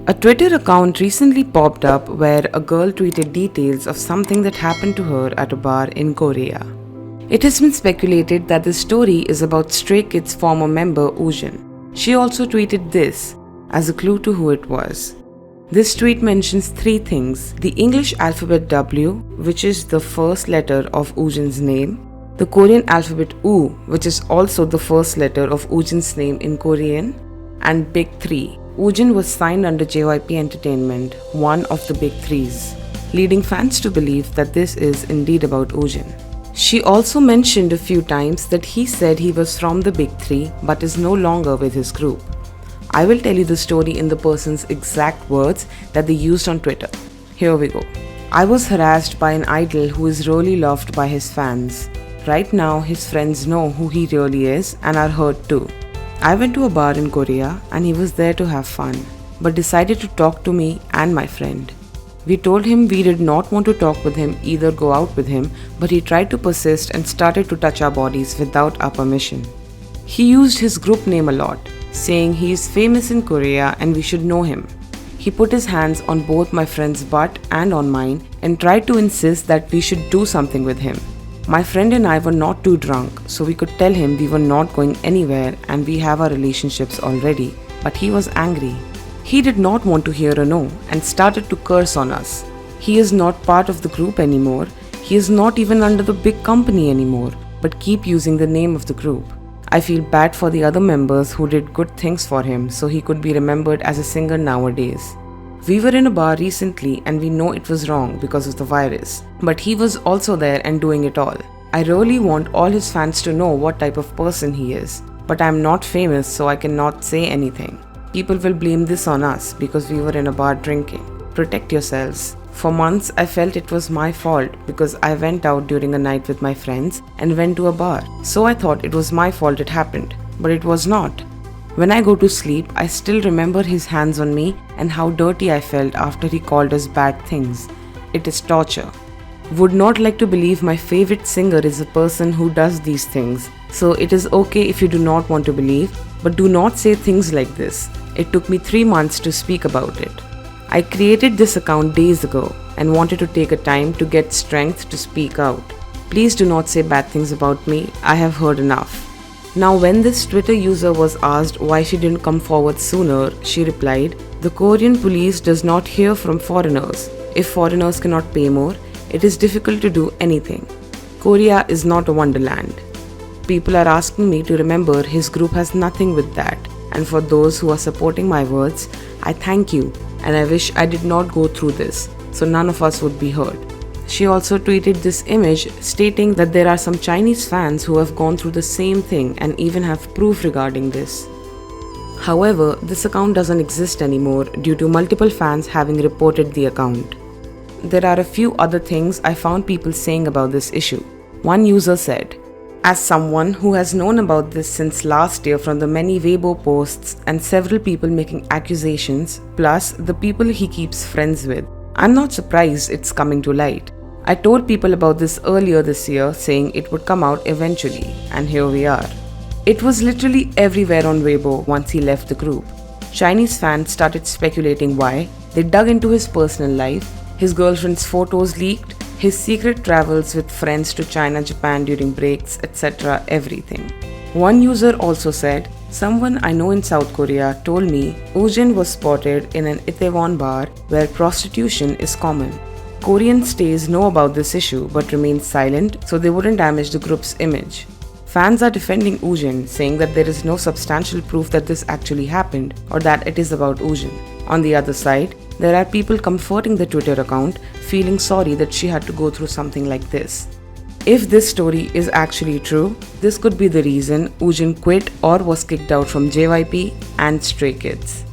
A Twitter account recently popped up where a girl tweeted details of something that happened to her at a bar in Korea. It has been speculated that the story is about Stray Kids' former member Woojin. She also tweeted this as a clue to who it was. This tweet mentions three things: the English alphabet W, which is the first letter of Woojin's name, the Korean alphabet U, which is also the first letter of Woojin's name in Korean, and Big 3. Woojin was signed under JYP Entertainment, one of the Big Threes, leading fans to believe that this is indeed about Woojin. She also mentioned a few times that he said he was from the Big Three but is no longer with his group. I will tell you the story in the person's exact words that they used on Twitter. Here we go. I was harassed by an idol who is really loved by his fans. Right now, his friends know who he really is and are hurt too. I went to a bar in Korea and he was there to have fun, but decided to talk to me and my friend. We told him we did not want to talk with him, either go out with him, but he tried to persist and started to touch our bodies without our permission. He used his group name a lot, saying he is famous in Korea and we should know him. He put his hands on both my friend's butt and on mine and tried to insist that we should do something with him. My friend and I were not too drunk, so we could tell him we were not going anywhere and we have our relationships already, but he was angry. He did not want to hear a no and started to curse on us. He is not part of the group anymore. He is not even under the big company anymore, but keep using the name of the group. I feel bad for the other members who did good things for him so he could be remembered as a singer nowadays. We were in a bar recently and we know it was wrong because of the virus, but he was also there and doing it all. I really want all his fans to know what type of person he is, but I am not famous so I cannot say anything. People will blame this on us because we were in a bar drinking. Protect yourselves. For months I felt it was my fault because I went out during a night with my friends and went to a bar. So I thought it was my fault it happened, but it was not. When I go to sleep, I still remember his hands on me and how dirty I felt after he called us bad things. It is torture. Would not like to believe my favorite singer is a person who does these things. So it is okay if you do not want to believe, but do not say things like this. It took me 3 months to speak about it. I created this account days ago and wanted to take a time to get strength to speak out. Please do not say bad things about me. I have heard enough. Now, when this Twitter user was asked why she didn't come forward sooner, she replied, "The Korean police does not hear from foreigners. If foreigners cannot pay more, it is difficult to do anything. Korea is not a wonderland." People are asking me to remember his group has nothing with that. And for those who are supporting my words, I thank you and I wish I did not go through this, so none of us would be hurt. She also tweeted this image stating that there are some Chinese fans who have gone through the same thing and even have proof regarding this. However, this account doesn't exist anymore due to multiple fans having reported the account. There are a few other things I found people saying about this issue. One user said, "As someone who has known about this since last year from the many Weibo posts and several people making accusations, plus the people he keeps friends with, I'm not surprised it's coming to light. I told people about this earlier this year saying it would come out eventually, and here we are." It was literally everywhere on Weibo once he left the group. Chinese fans started speculating why. They dug into his personal life, his girlfriend's photos leaked, his secret travels with friends to China, Japan during breaks, etc. everything. One user also said, "Someone I know in South Korea told me Woojin was spotted in an Itaewon bar where prostitution is common. Korean stays know about this issue but remain silent so they wouldn't damage the group's image." Fans are defending Woojin, saying that there is no substantial proof that this actually happened or that it is about Woojin. On the other side, there are people comforting the Twitter account, feeling sorry that she had to go through something like this. If this story is actually true, this could be the reason Woojin quit or was kicked out from JYP and Stray Kids.